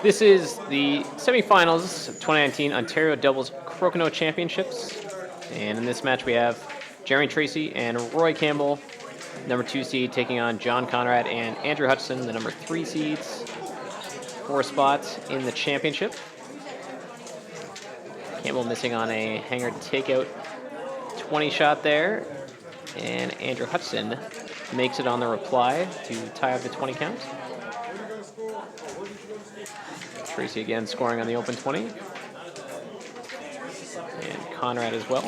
This is the semifinals of 2019 Ontario Doubles Crokinole Championships. And in this match we have Jeremy Tracey and Roy Campbell, number 2 seed, taking on John Conrad and Andrew Hutchinson, the number 3 seeds, 4 spots in the championship. Campbell missing on a hanger takeout 20 shot there, and Andrew Hutchinson makes it on the reply to tie up the 20 count. Tracey again scoring on the open 20, and Conrad as well.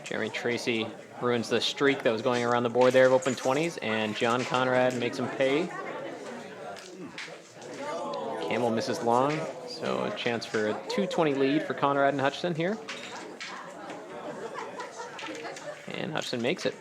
Jeremy Tracey ruins the streak that was going around the board there of open 20s, and John Conrad makes him pay. Campbell misses long, so a chance for a 2-20 lead for Conrad and Hutchinson here. And Hutchinson makes it.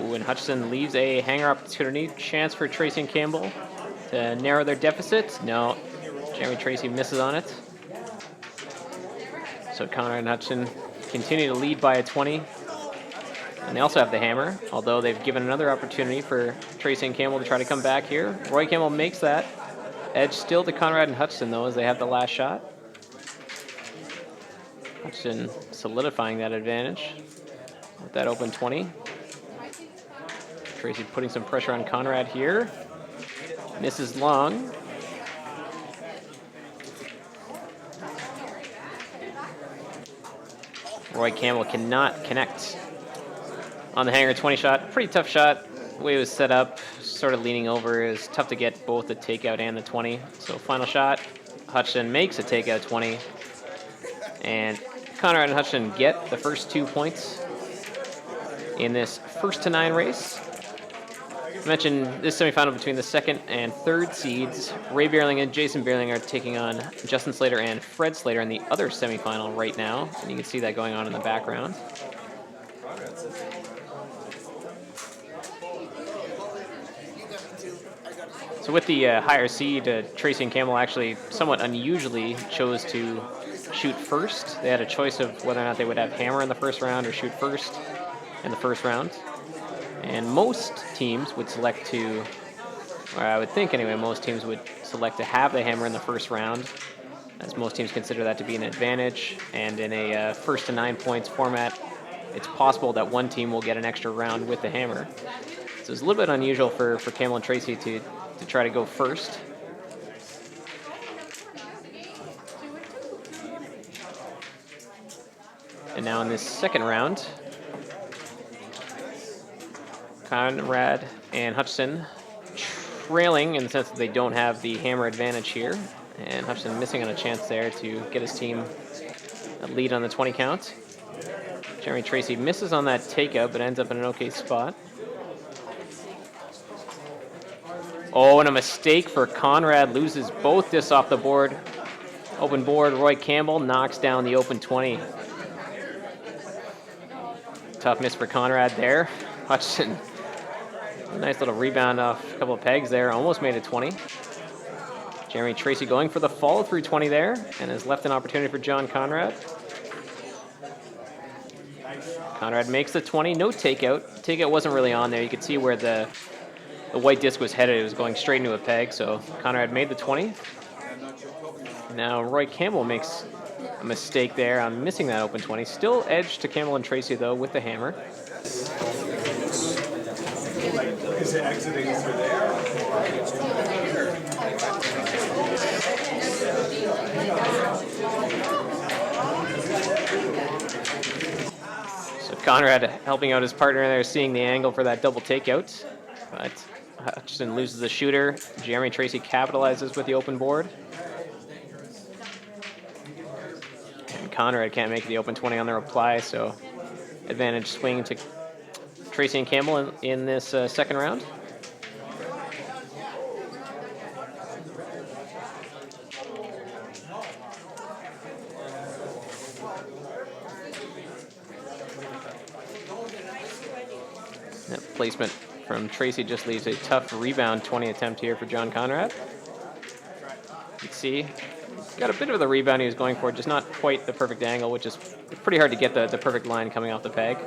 Ooh, and Hutchinson leaves a hanger opportunity. Chance for Tracey and Campbell to narrow their deficit. No, Jeremy Tracey misses on it. So Conrad and Hutchinson continue to lead by a 20. And they also have the hammer, although they've given another opportunity for Tracey and Campbell to try to come back here. Roy Campbell makes that. Edge still to Conrad and Hutchinson, though, as they have the last shot. Hutchinson solidifying that advantage with that open 20. Tracey putting some pressure on Conrad here. Misses long. Roy Campbell cannot connect on the hanger 20 shot. Pretty tough shot. The way it was set up, sort of leaning over, it was tough to get both the takeout and the 20. So final shot, Hutchinson makes a takeout 20. And Conrad and Hutchinson get the first 2 points in this first to 9 race. I mentioned this semifinal between the 2nd and 3rd seeds. Ray Beerling and Jason Beerling are taking on Justin Slater and Fred Slater in the other semifinal right now. And you can see that going on in the background. So with the higher seed, Tracey and Campbell actually somewhat unusually chose to shoot first. They had a choice of whether or not they would have hammer in the first round or shoot first in the first round. And most teams would select to, or I would think anyway, most teams would select to have the hammer in the first round, as most teams consider that to be an advantage. And in a first to 9 points format, it's possible that one team will get an extra round with the hammer. So it's a little bit unusual for Campbell and Tracey to try to go first. And now in this second round, Conrad and Hutchinson trailing in the sense that they don't have the hammer advantage here. And Hutchinson missing on a chance there to get his team a lead on the 20 count. Jeremy Tracey misses on that takeout, but ends up in an okay spot. Oh, and a mistake for Conrad, loses both discs off the board. Open board, Roy Campbell knocks down the open 20. Tough miss for Conrad there. Hutchinson, a nice little rebound off a couple of pegs there, almost made it 20. Jeremy Tracey going for the follow through 20 there, and has left an opportunity for John Conrad. Conrad makes the 20, no takeout. Takeout wasn't really on there. You could see where the white disc was headed. It was going straight into a peg, so Conrad made the 20. Now Roy Campbell makes a mistake there on missing that open 20. Still edge to Campbell and Tracey, though, with the hammer. Is it exiting through there? So Conrad helping out his partner there, seeing the angle for that double takeout. But Hutchinson loses the shooter. Jeremy Tracey capitalizes with the open board. And Conrad can't make the open 20 on the reply, so advantage swing to Tracey and Campbell in this second round. placement from Tracey just leaves a tough rebound 20 attempt here for John Conrad. You can see, got a bit of the rebound he was going for, just not quite the perfect angle, which is pretty hard to get the perfect line coming off the peg.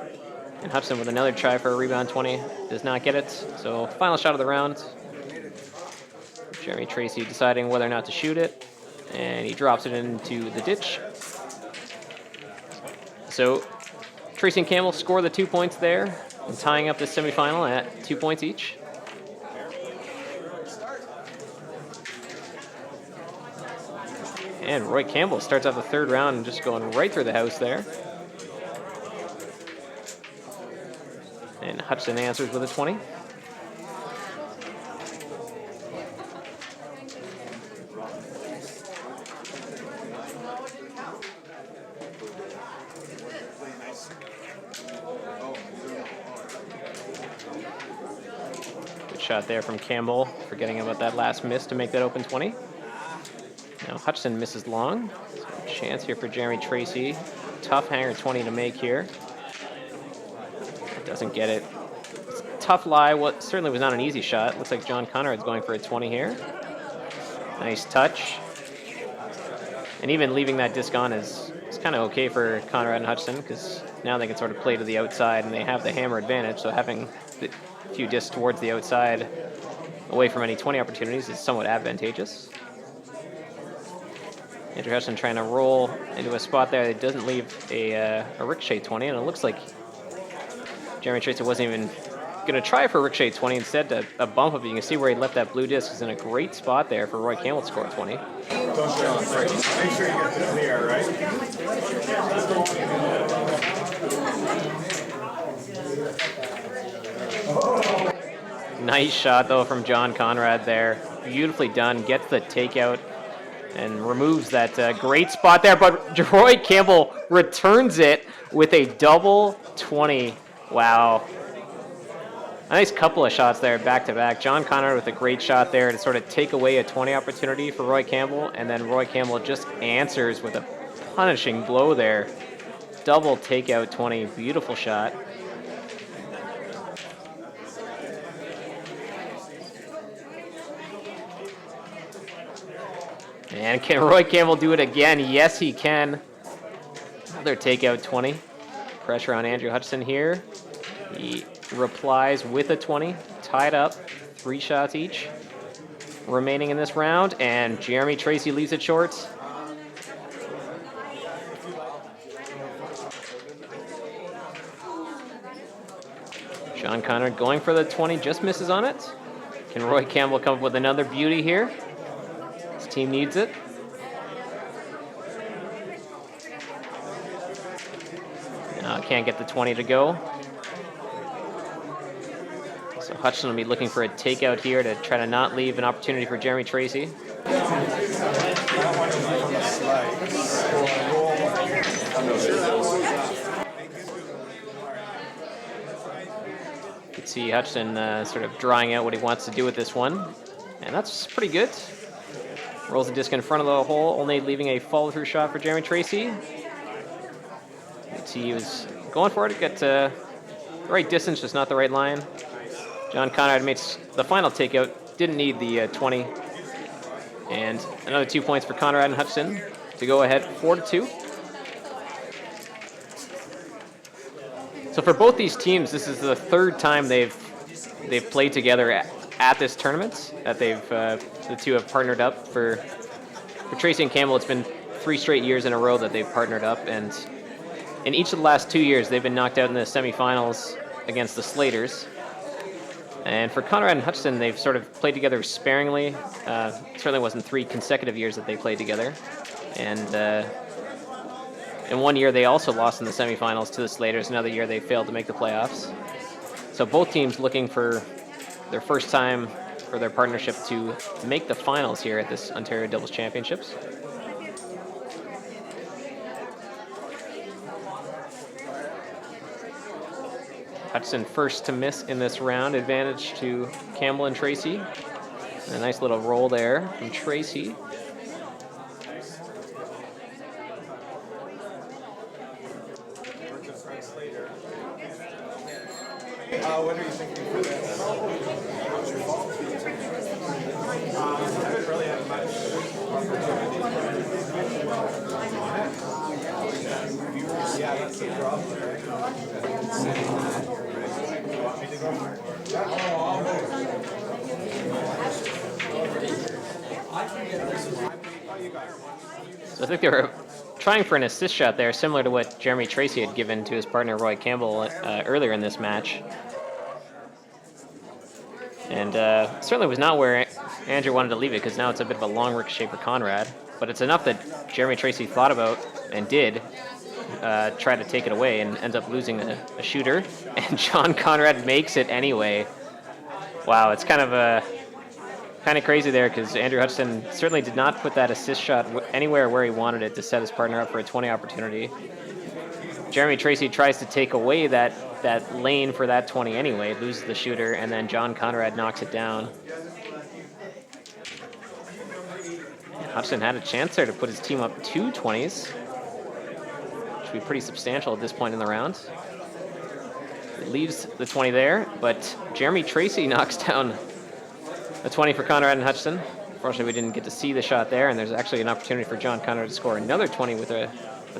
And Hutchinson with another try for a rebound 20, does not get it. So final shot of the round. Jeremy Tracey deciding whether or not to shoot it, and he drops it into the ditch. So Tracey and Campbell score the 2 points there, and tying up the semifinal at 2 points each. And Roy Campbell starts off the third round and just going right through the house there. And Hutchinson answers with a 20. Good shot there from Campbell, forgetting about that last miss to make that open 20. Now Hutchinson misses long. So chance here for Jeremy Tracey. Tough hanger 20 to make here. Doesn't get it. It's a tough lie. What certainly was not an easy shot. Looks like John Conrad's going for a 20 here. Nice touch. And even leaving that disc on is kind of okay for Conrad and Hutchinson, because now they can sort of play to the outside and they have the hammer advantage. So having a few discs towards the outside away from any 20 opportunities is somewhat advantageous. Andrew Hutchinson trying to roll into a spot there that doesn't leave a ricochet 20, and it looks like Jeremy Tracey wasn't even going to try for a ricochet 20, instead a bump up. You can see where he left that blue disc is in a great spot there for Roy Campbell to score 20. Don't make sure you get the clear, right? Nice shot though from John Conrad there. Beautifully done. Gets the takeout and removes that great spot there, but Roy Campbell returns it with a double 20. Wow. A nice couple of shots there back to back. John Conrad with a great shot there to sort of take away a 20 opportunity for Roy Campbell, and then Roy Campbell just answers with a punishing blow there. Double takeout 20. Beautiful shot. And can Roy Campbell do it again? Yes, he can. Another takeout 20. Pressure on Andrew Hutchinson here. He replies with a 20. Tied up. 3 shots each remaining in this round. And Jeremy Tracey leaves it short. John Conrad going for the 20. Just misses on it. Can Roy Campbell come up with another beauty here? His team needs it. Can't get the 20 to go. So Hutchinson will be looking for a takeout here to try to not leave an opportunity for Jeremy Tracey. You can see Hutchinson sort of drawing out what he wants to do with this one. And that's pretty good. Rolls the disc in front of the hole, only leaving a follow-through shot for Jeremy Tracey. You can see he was going for it, got the right distance, just not the right line. John Conrad makes the final takeout, didn't need the 20. And another 2 points for Conrad and Hutchinson to go ahead 4-2. So for both these teams, this is the third time they've played together at this tournament, that the two have partnered up. For Tracey and Campbell, it's been 3 straight years in a row that they've partnered up, and in each of the last 2 years, they've been knocked out in the semifinals against the Slaters. And for Conrad and Hutchinson, they've sort of played together sparingly. Certainly wasn't 3 consecutive years that they played together. And in 1 year, they also lost in the semifinals to the Slaters. Another year, they failed to make the playoffs. So both teams looking for their first time for their partnership to make the finals here at this Ontario Doubles Championships. Hutchinson first to miss in this round, advantage to Campbell and Tracey. And a nice little roll there from Tracey. What are you thinking? So I think they were trying for an assist shot there, similar to what Jeremy Tracey had given to his partner Roy Campbell earlier in this match. And certainly was not where Andrew wanted to leave it, because now it's a bit of a long ricochet for Conrad. But it's enough that Jeremy Tracey thought about and did try to take it away, and ends up losing a shooter. And John Conrad makes it anyway. Wow, it's kind of crazy there, because Andrew Hutchinson certainly did not put that assist shot anywhere where he wanted it to set his partner up for a 20 opportunity. Jeremy Tracey tries to take away that lane for that 20 anyway, loses the shooter, and then John Conrad knocks it down. Hutchinson had a chance there to put his team up 2 20s, which would be pretty substantial at this point in the round. It leaves the 20 there, but Jeremy Tracey knocks down a 20 for Conrad and Hutchinson. Unfortunately, we didn't get to see the shot there, and there's actually an opportunity for John Conrad to score another 20 with a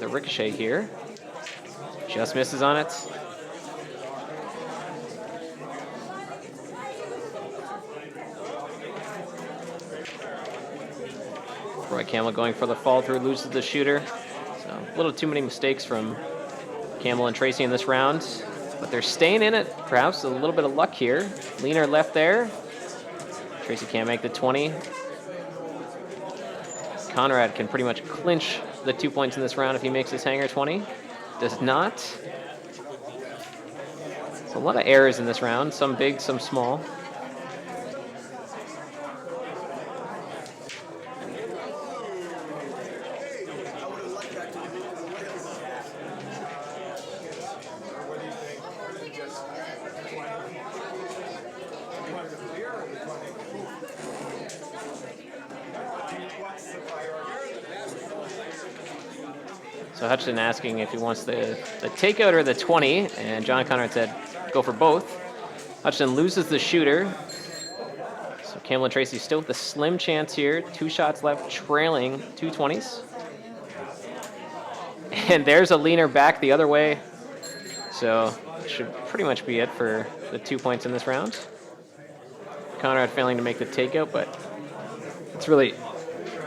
ricochet here. Just misses on it. Roy Campbell going for the fall through, loses the shooter. So a little too many mistakes from Campbell and Tracey in this round, but they're staying in it. Perhaps a little bit of luck here. Leaner left there. Tracey can't make the 20. Conrad can pretty much clinch the 2 points in this round if he makes his hanger 20. Does not. So a lot of errors in this round, some big, some small. So Hutchinson asking if he wants the takeout or the 20, and John Conrad said go for both. Hutchinson loses the shooter. So Campbell and Tracey still with a slim chance here. 2 shots left, trailing 2 20s. And there's a leaner back the other way. So should pretty much be it for the 2 points in this round. Conrad failing to make the takeout, but it's really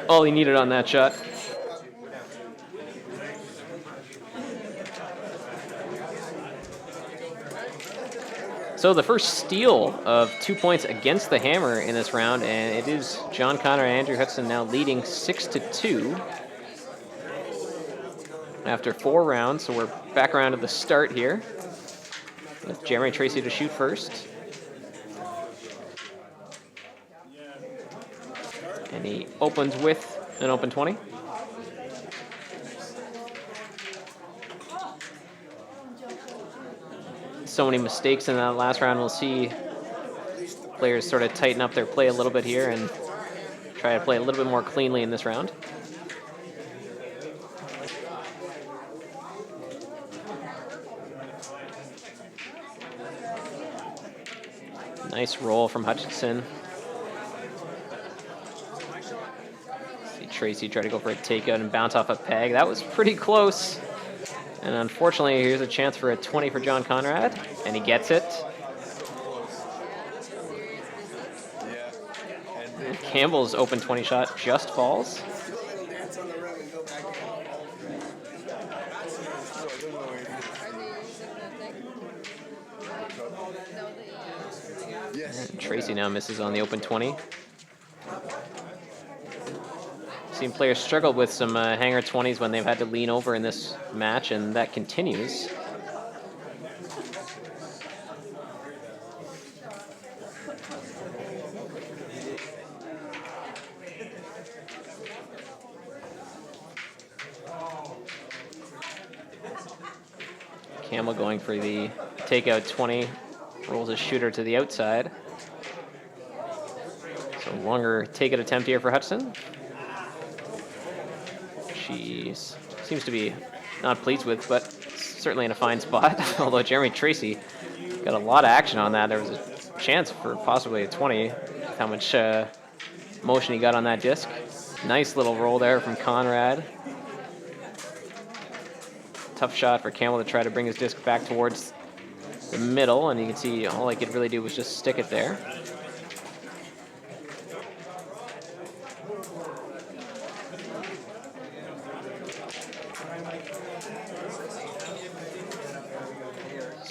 all he needed on that shot. So the first steal of 2 points against the hammer in this round, and it is John Conrad and Andrew Hutchinson now leading 6-2 after 4 rounds. So we're back around to the start here with Jeremy Tracey to shoot first. And he opens with an open 20. So many mistakes in that last round. We'll see players sort of tighten up their play a little bit here and try to play a little bit more cleanly in this round. Nice roll from Hutchinson. See Tracey try to go for a takeout and bounce off a peg. That was pretty close. And unfortunately, here's a chance for a 20 for John Conrad, and he gets it. And Campbell's open 20 shot just falls. And Tracey now misses on the open 20. Seen players struggle with some hanger 20s when they've had to lean over in this match, and that continues. Campbell going for the takeout 20, rolls his shooter to the outside. So longer takeout attempt here for Hutchinson. She seems to be not pleased with, but certainly in a fine spot. Although Jeremy Tracey got a lot of action on that. There was a chance for possibly a 20, with how much motion he got on that disc. Nice little roll there from Conrad. Tough shot for Campbell to try to bring his disc back towards the middle, and you can see all he could really do was just stick it there.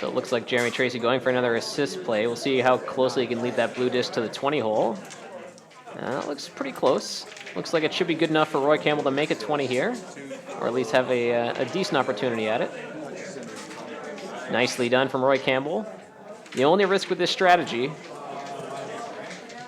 So it looks like Jeremy Tracey going for another assist play. We'll see how closely he can lead that blue disc to the 20 hole. That looks pretty close. Looks like it should be good enough for Roy Campbell to make it 20 here, or at least have a decent opportunity at it. Nicely done from Roy Campbell. The only risk with this strategy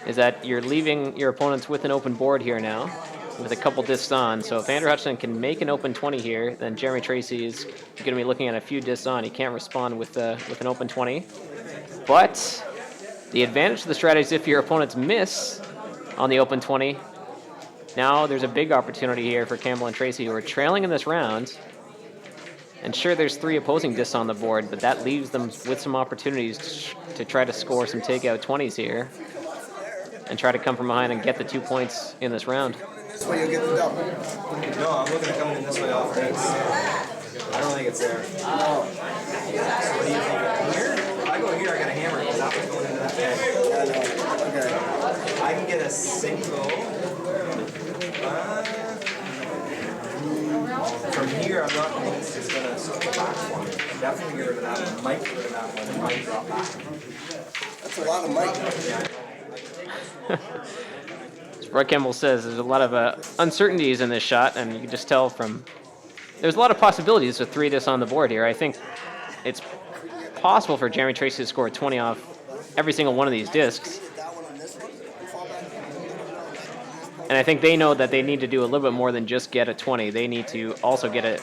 is that you're leaving your opponents with an open board here now, with a couple discs on. So if Andrew Hutchinson can make an open 20 here, then Jeremy Tracey is going to be looking at a few discs on. He can't respond with an open 20. But the advantage of the strategy is if your opponents miss on the open 20, now there's a big opportunity here for Campbell and Tracey, who are trailing in this round. And sure, there's 3 opposing discs on the board, but that leaves them with some opportunities to try to score some takeout 20s here and try to come from behind and get the 2 points in this round. This way you'll get the double. No, I'm looking at coming in this way off. I don't think it's there. Oh. So what do you think? Here? I go here, I got a hammer because that was going into that bag. Yeah, no. Okay. I can get a single. From here, I'm not convinced it's going to circle back one. Definitely get rid of that one. Might get rid of that one and might drop back. That's a lot of mic. As Roy Campbell says, there's a lot of uncertainties in this shot, and you can just tell from... There's a lot of possibilities with 3 discs on the board here. I think it's possible for Jeremy Tracey to score a 20 off every single one of these discs. And I think they know that they need to do a little bit more than just get a 20. They need to also get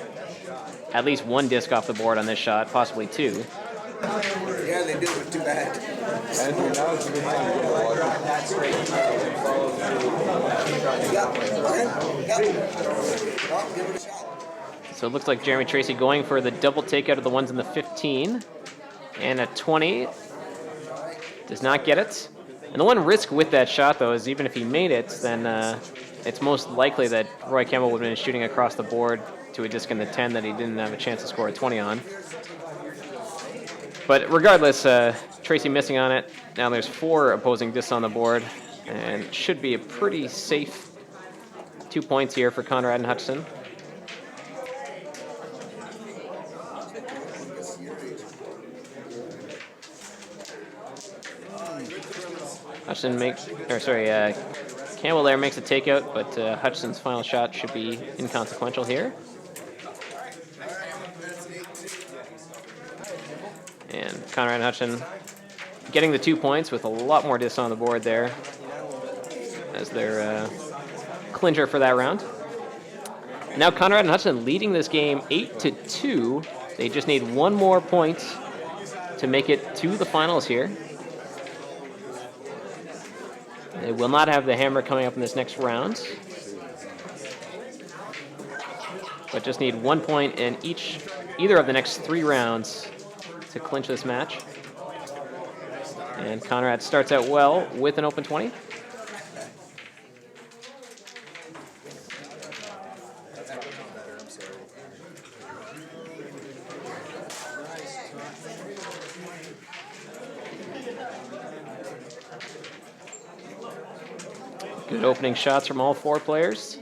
at least 1 disc off the board on this shot, possibly 2. Yeah, they do it too bad. And now it's behind you. That's straight. Give it a shot. So it looks like Jeremy Tracey going for the double takeout of the ones in the 15. And a 20. Does not get it. And the one risk with that shot, though, is even if he made it, then it's most likely that Roy Campbell would have been shooting across the board to a disc in the 10 that he didn't have a chance to score a 20 on. But regardless, Tracey missing on it. Now there's 4 opposing discs on the board, and it should be a pretty safe 2 points here for Conrad and Hutchinson. Campbell there makes a takeout, but Hutchinson's final shot should be inconsequential here. And Conrad and Hutchinson getting the 2 points with a lot more discs on the board there as their clincher for that round. Now Conrad and Hutchinson leading this game 8-2. They just need 1 more point to make it to the finals here. They will not have the hammer coming up in this next round, but just need 1 point in either of the next 3 rounds to clinch this match. And Conrad starts out well with an open 20. Good opening shots from all 4 players.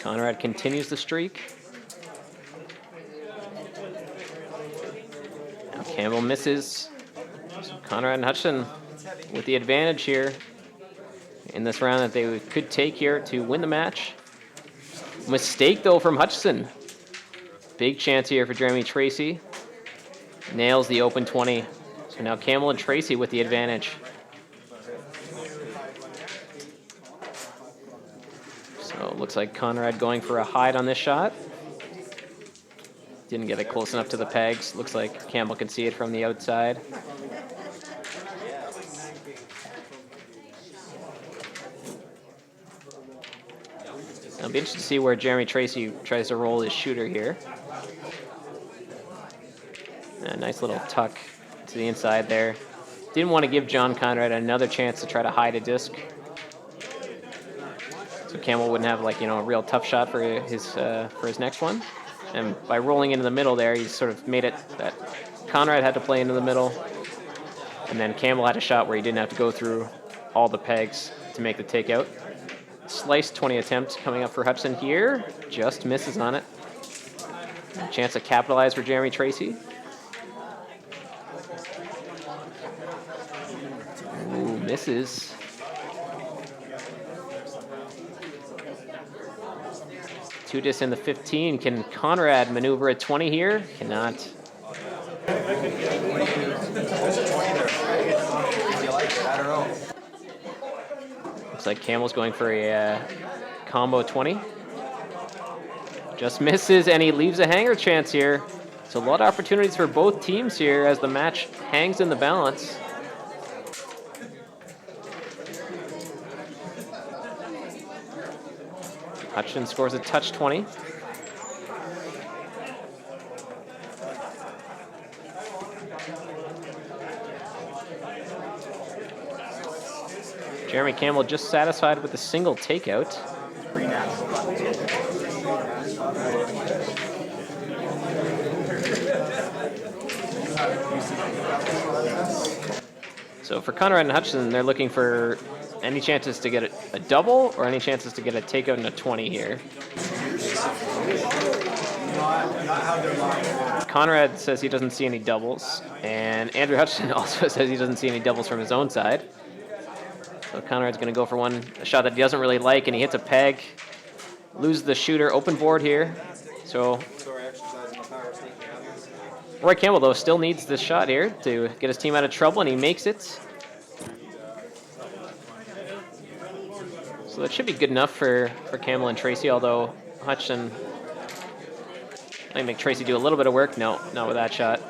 Conrad continues the streak. Now Campbell misses. So Conrad and Hutchinson with the advantage here in this round that they could take here to win the match. Mistake, though, from Hutchinson. Big chance here for Jeremy Tracey. Nails the open 20. So now Campbell and Tracey with the advantage. So it looks like Conrad going for a hide on this shot. Didn't get it close enough to the pegs. Looks like Campbell can see it from the outside. It'll be interesting to see where Jeremy Tracey tries to roll his shooter here. A nice little tuck to the inside there. Didn't want to give John Conrad another chance to try to hide a disc. So Campbell wouldn't have a real tough shot for his next one. And by rolling into the middle there, he sort of made it that Conrad had to play into the middle. And then Campbell had a shot where he didn't have to go through all the pegs to make the takeout. Slice 20 attempt coming up for Hutchinson here. Just misses on it. Chance to capitalize for Jeremy Tracey. Ooh, misses. Two discs in the 15. Can Conrad maneuver a 20 here? Cannot. There's a 20 there. Do you like it? I don't know. Looks like Campbell's going for a combo 20. Just misses, and he leaves a hanger chance here. So a lot of opportunities for both teams here as the match hangs in the balance. Hutchinson scores a touch 20. Jeremy Campbell just satisfied with a single takeout. So for Conrad and Hutchinson, they're looking for any chances to get a double or any chances to get a takeout in a 20 here. Conrad says he doesn't see any doubles, and Andrew Hutchinson also says he doesn't see any doubles from his own side. So Conrad's going to go for a shot that he doesn't really like, and he hits a peg, loses the shooter, open board here. So Roy Campbell, though, still needs this shot here to get his team out of trouble, and he makes it. So that should be good enough for Campbell and Tracey, although Hutchinson might make Tracey do a little bit of work. No, not with that shot.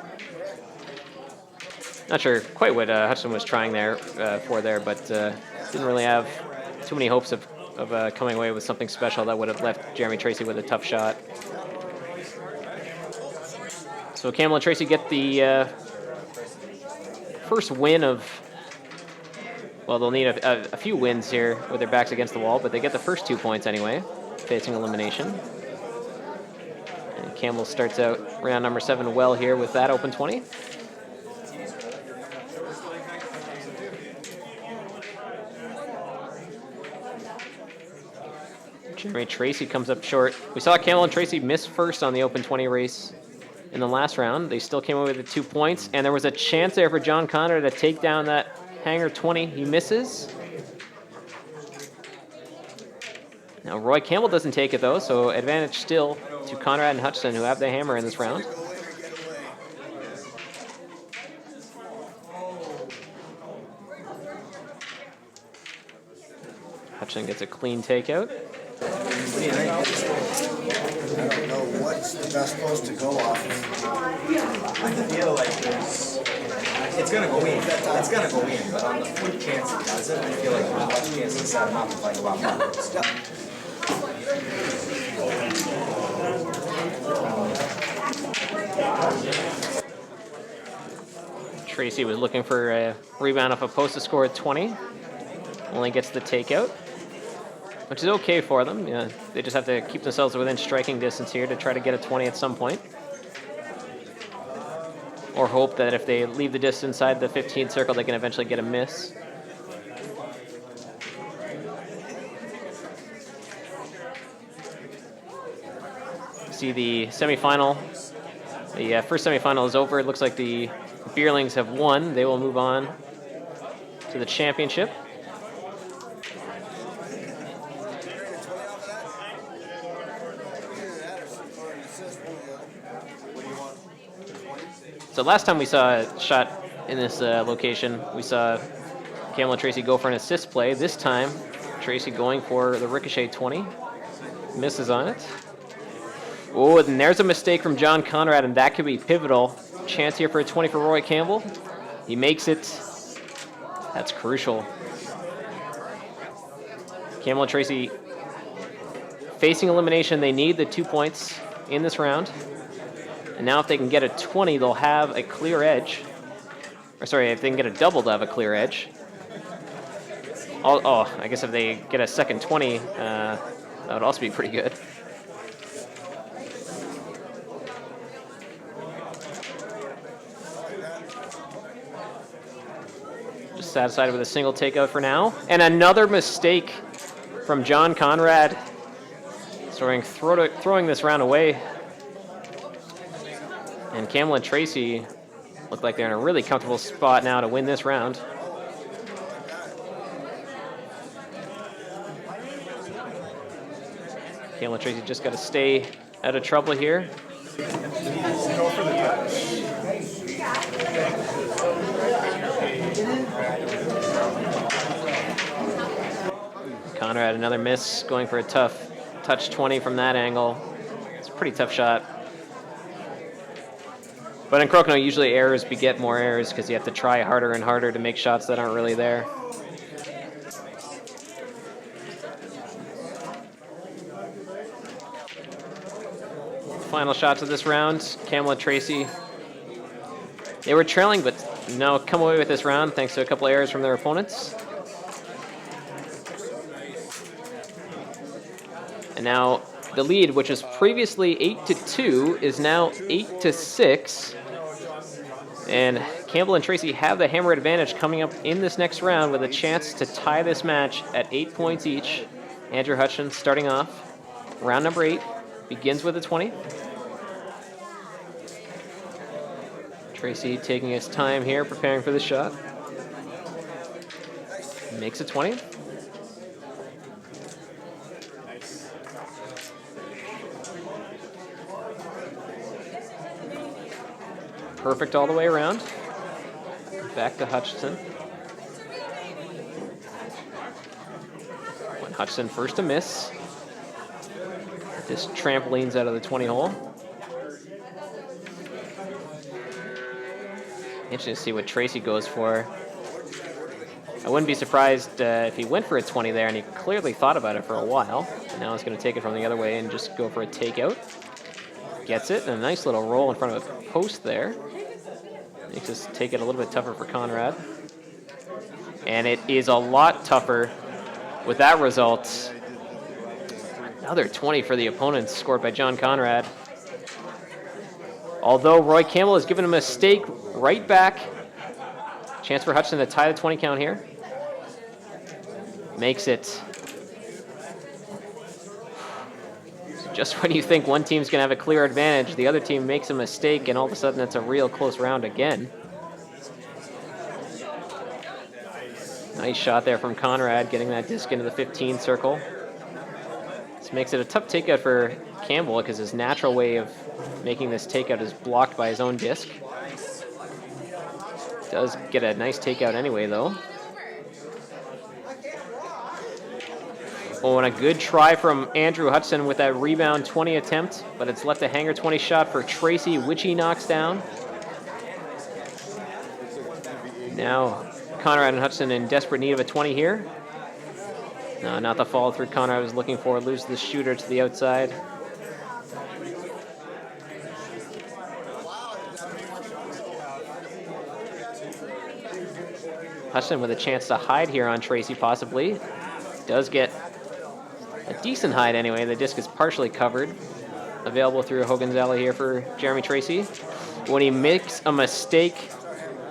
Not sure quite what Hutchinson was trying there but didn't really have too many hopes of coming away with something special that would have left Jeremy Tracey with a tough shot. So Campbell and Tracey get the first win of, well, they'll need a few wins here with their backs against the wall, but they get the first 2 points anyway, facing elimination. And Campbell starts out round number 7 well here with that open 20. Jeremy Tracey comes up short. We saw Campbell and Tracey miss first on the open 20 race in the last round. They still came away with the 2 points, and there was a chance there for John Conrad to take down that hanger 20. He misses. Now Roy Campbell doesn't take it though, so advantage still to Conrad and Hutchinson, who have the hammer in this round. Hutchinson gets a clean takeout. I don't know what's the best post to go off of. I feel like it's going to go in. It's going to go in, but on the flip chance it doesn't, I feel like there's much chance to set him up with like a lot more stuff. Tracey was looking for a rebound off a post to score at 20. Only gets the takeout, which is okay for them. Yeah, they just have to keep themselves within striking distance here to try to get a 20 at some point. Or hope that if they leave the distance inside the 15 circle, they can eventually get a miss. See the semifinal. The first semifinal is over. It looks like the Beerlings have won. They will move on to the championship. So last time we saw a shot in this location, we saw Campbell and Tracey go for an assist play. This time, Tracey going for the ricochet 20. Misses on it. Oh, and there's a mistake from John Conrad, and that could be pivotal. Chance here for a 20 for Roy Campbell. He makes it. That's crucial. Campbell and Tracey facing elimination. They need the 2 points in this round. And now if they can get a 20, they'll have a clear edge. Or sorry, if they can get a double, they'll have a clear edge. Oh, I guess if they get a second 20, that would also be pretty good. Just satisfied with a single takeout for now. And another mistake from John Conrad. Throwing this round away. And Campbell and Tracey look like they're in a really comfortable spot now to win this round. Campbell and Tracey just got to stay out of trouble here. Conrad, another miss, going for a tough touch 20 from that angle. It's a pretty tough shot. But in Crokinole, usually errors beget more errors because you have to try harder and harder to make shots that aren't really there. Final shots of this round, Campbell and Tracey. They were trailing, but now come away with this round thanks to a couple errors from their opponents. And now the lead, which was previously 8-2, is now 8-6. And Campbell and Tracey have the hammer advantage coming up in this next round with a chance to tie this match at 8 points each. Andrew Hutchinson starting off. Round number 8 begins with a 20. Tracey taking his time here, preparing for the shot. Makes a 20. Perfect all the way around. Back to Hutchinson. When Hutchinson first to miss. This trampolines out of the 20 hole. Interesting to see what Tracey goes for. I wouldn't be surprised if he went for a 20 there, and he clearly thought about it for a while. And now he's going to take it from the other way and just go for a takeout. Gets it, and a nice little roll in front of a post there. Makes us take it a little bit tougher for Conrad. And it is a lot tougher with that result. Another 20 for the opponents, scored by John Conrad. Although Roy Campbell has given him a mistake right back. Chance for Hutchinson to tie the 20 count here. Makes it. Just when you think one team's going to have a clear advantage, the other team makes a mistake, and all of a sudden it's a real close round again. Nice shot there from Conrad, getting that disc into the 15 circle. This makes it a tough takeout for Campbell because his natural way of making this takeout is blocked by his own disc. Does get a nice takeout anyway, though. Oh, and a good try from Andrew Hutchinson with that rebound 20 attempt, but it's left a hanger 20 shot for Tracey, which he knocks down. Now, Conrad and Hutchinson in desperate need of a 20 here. No, not the follow through Conrad was looking for. Loses the shooter to the outside. Hutchinson with a chance to hide here on Tracey, possibly. Does get a decent hide anyway. The disc is partially covered. Available through Hogan's Alley here for Jeremy Tracey. When he makes a mistake,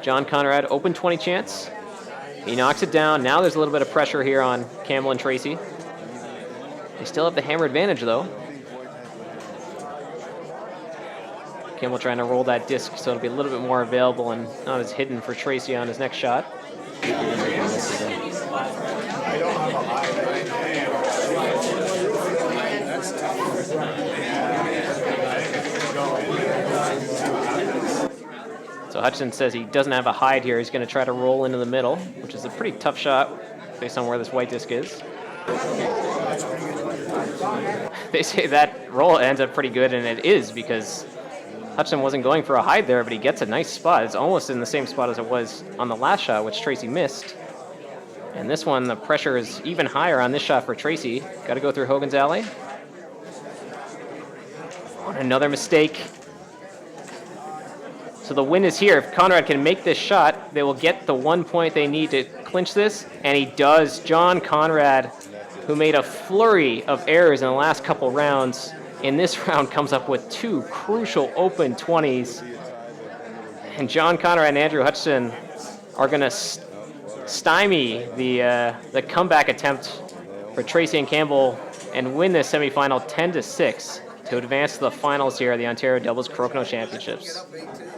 John Conrad, open 20 chance. He knocks it down. Now there's a little bit of pressure here on Campbell and Tracey. They still have the hammer advantage, though. Campbell trying to roll that disc so it'll be a little bit more available and not as hidden for Tracey on his next shot. So Hutchinson says he doesn't have a hide here. He's going to try to roll into the middle, which is a pretty tough shot based on where this white disc is. They say that roll ends up pretty good, and it is because Hutchinson wasn't going for a hide there, but he gets a nice spot. It's almost in the same spot as it was on the last shot, which Tracey missed. And this one, the pressure is even higher on this shot for Tracey. Got to go through Hogan's Alley. Oh, another mistake. So the win is here. If Conrad can make this shot, they will get the 1 point they need to clinch this, and he does. John Conrad, who made a flurry of errors in the last couple rounds, in this round comes up with two crucial open 20s. And John Conrad and Andrew Hutchinson are going to stymie the comeback attempt for Tracey and Campbell and win this semifinal 10-6 to advance to the finals here at the Ontario Doubles Crokinole Championships. Up 8-2.